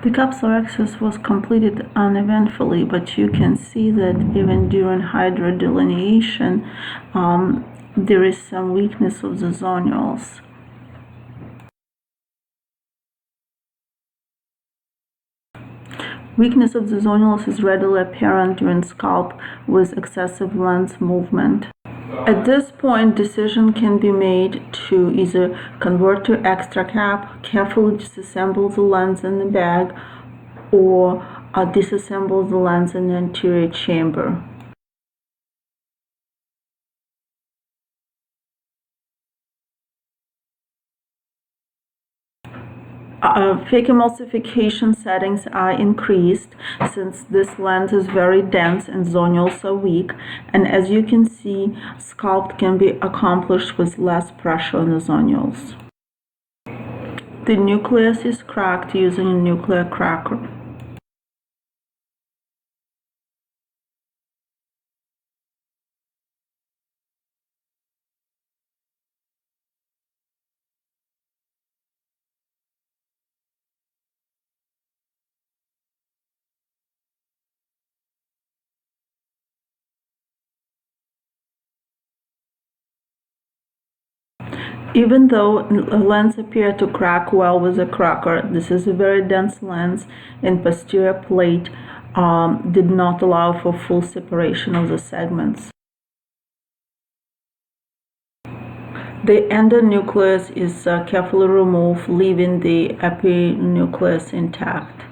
The capsular access was completed uneventfully, but you can see that even during hydrodelineation, there is some weakness of the zonules. Weakness of the zonules is readily apparent during scalp with excessive lens movement. At this point, decision can be made to either convert to extra cap, carefully disassemble the lens in the bag, or disassemble the lens in the anterior chamber. Fake emulsification settings are increased since this lens is very dense and zonules are weak, and as you can see, sculpt can be accomplished with less pressure on the zonules. The nucleus is cracked using a nuclear cracker. Even though lens appear to crack well with a cracker, this is a very dense lens, and posterior plate did not allow for full separation of the segments. The endonucleus is carefully removed, leaving the epinucleus intact.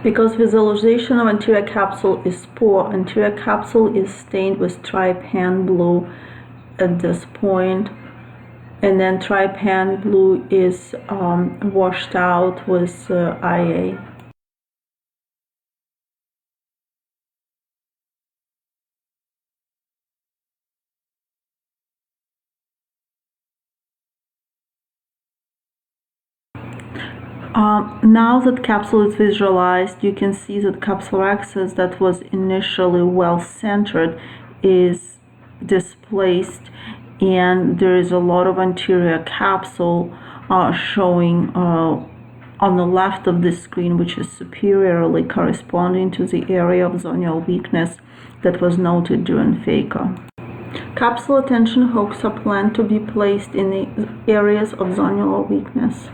Because visualization of anterior capsule is poor, anterior capsule is stained with trypan blue at this point, and then trypan blue is washed out with IA. Now that capsule is visualized, you can see that capsular access that was initially well centered is displaced, and there is a lot of anterior capsule showing on the left of the screen, which is superiorly corresponding to the area of zonal weakness that was noted during phaco. Capsular tension hooks are planned to be placed in the areas of zonular weakness.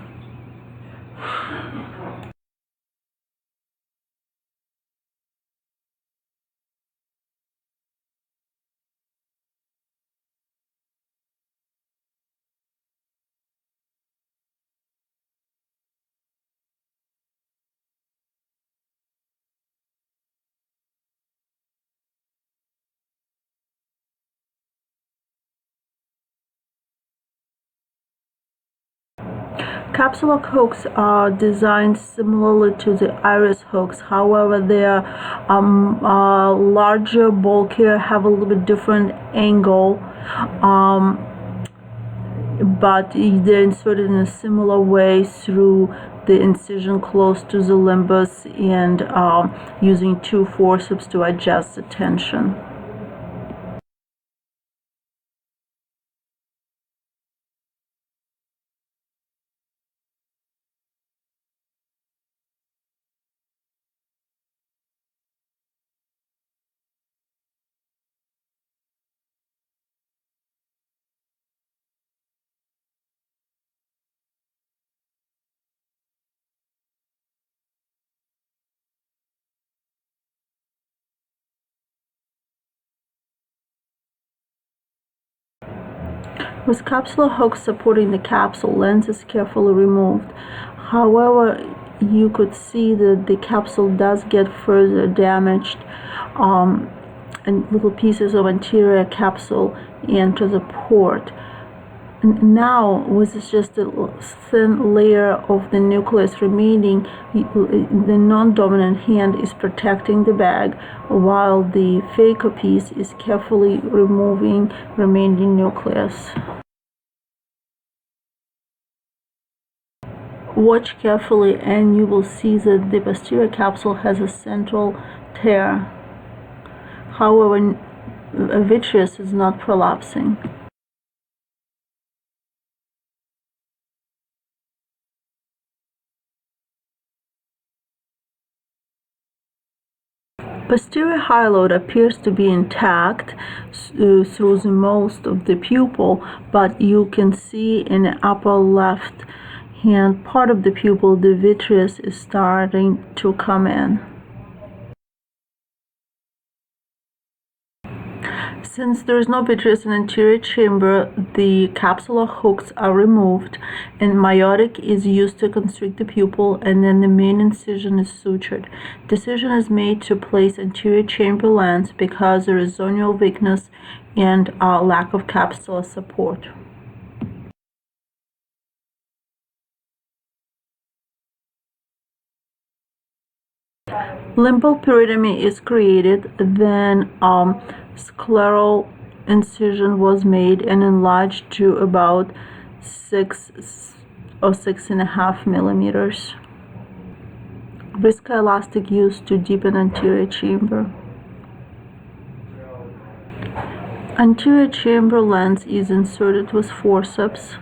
Capsular hooks are designed similarly to the iris hooks. However, they are larger, bulkier, have a little bit different angle, but they're inserted in a similar way through the incision close to the limbus, and using two forceps to adjust the tension. With capsular hooks supporting the capsule, lens is carefully removed. However, you could see that the capsule does get further damaged, and little pieces of anterior capsule enter the port. Now, with just a thin layer of the nucleus remaining, the non-dominant hand is protecting the bag, while the phaco piece is carefully removing remaining nucleus. Watch carefully and you will see that the posterior capsule has a central tear. However, vitreous is not prolapsing. Posterior hyaloid appears to be intact through the most of the pupil, but you can see in the upper left hand part of the pupil the vitreous is starting to come in. Since there is no vitreous in anterior chamber, the capsular hooks are removed and meiotic is used to constrict the pupil, and then the main incision is sutured. Decision is made to place anterior chamber lens because there is zonular weakness and lack of capsular support. Limbal peritomy is created, then scleral incision was made and enlarged to about 6 or 6.5 millimeters. Viscoelastic used to deepen anterior chamber. Anterior chamber lens is inserted with forceps.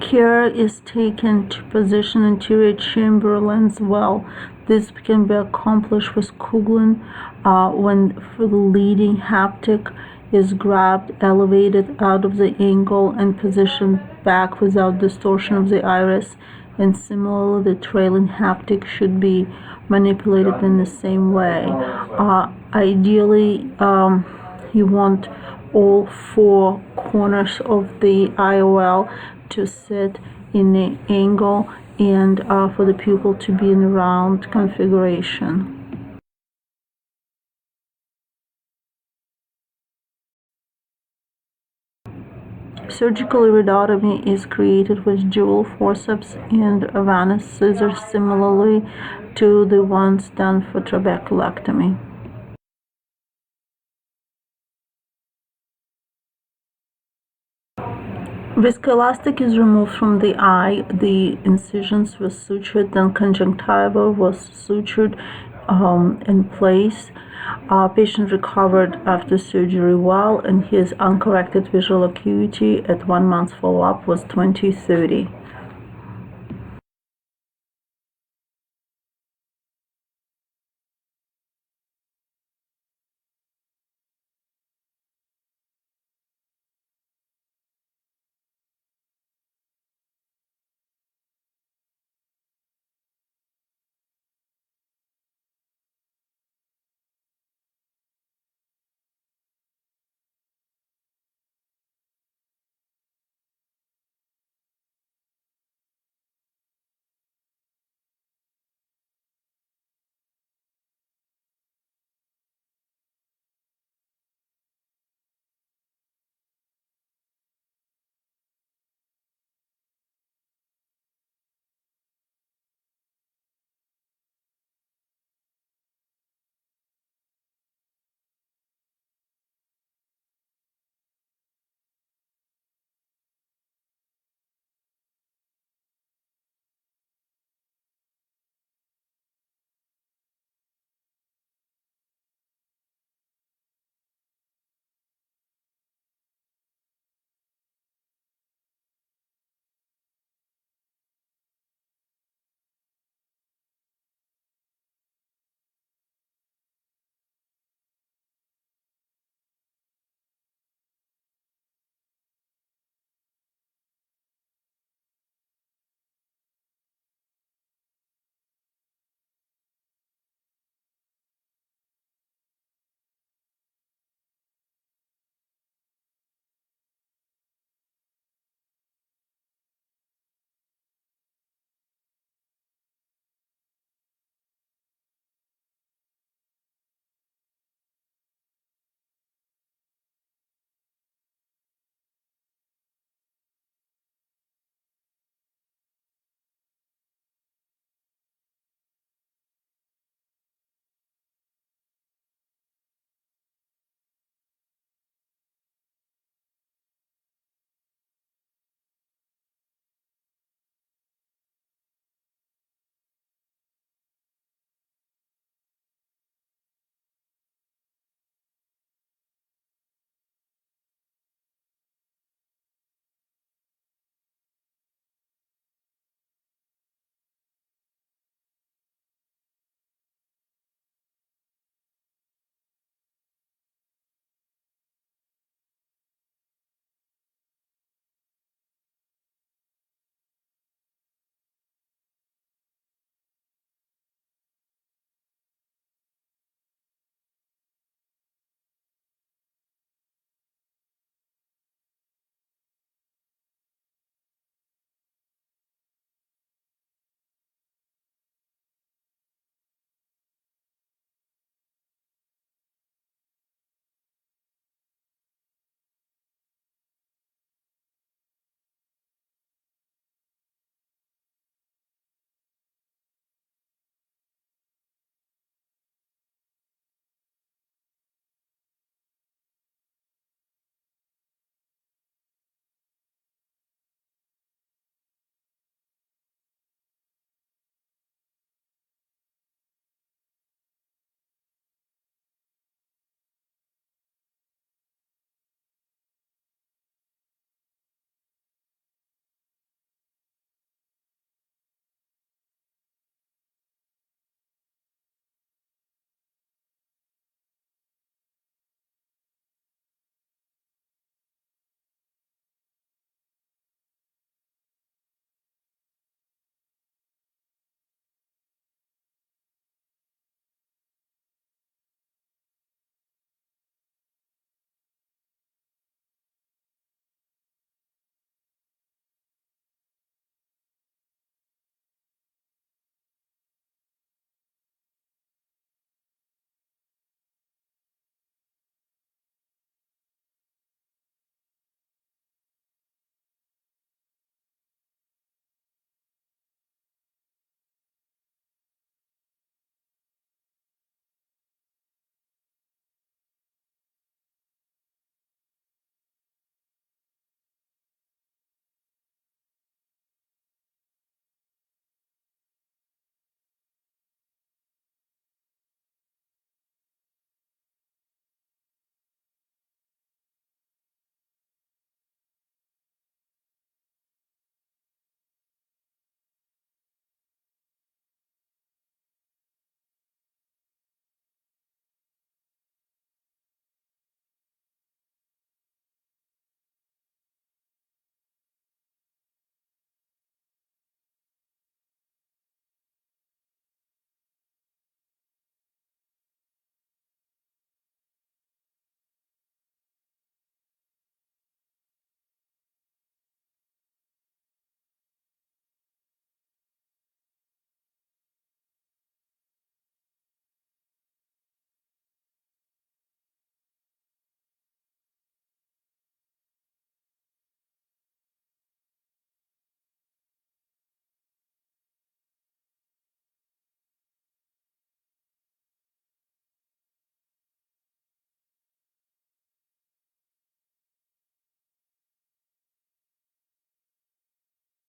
Care is taken to position anterior chamber lens well. This can be accomplished with Kugeln when the leading haptic is grabbed, elevated out of the angle, and positioned back without distortion of the iris. And similarly, the trailing haptic should be manipulated in the same way. Ideally, you want all 4 corners of the IOL to sit in the angle and for the pupil to be in a round configuration. Surgical iridotomy is created with jewel forceps and Vannas scissors, similarly to the ones done for trabeculectomy. Viscoelastic is removed from the eye. The incisions were sutured, then conjunctiva was sutured in place. Patient recovered after surgery well, and his uncorrected visual acuity at 1 month follow-up was 20/30.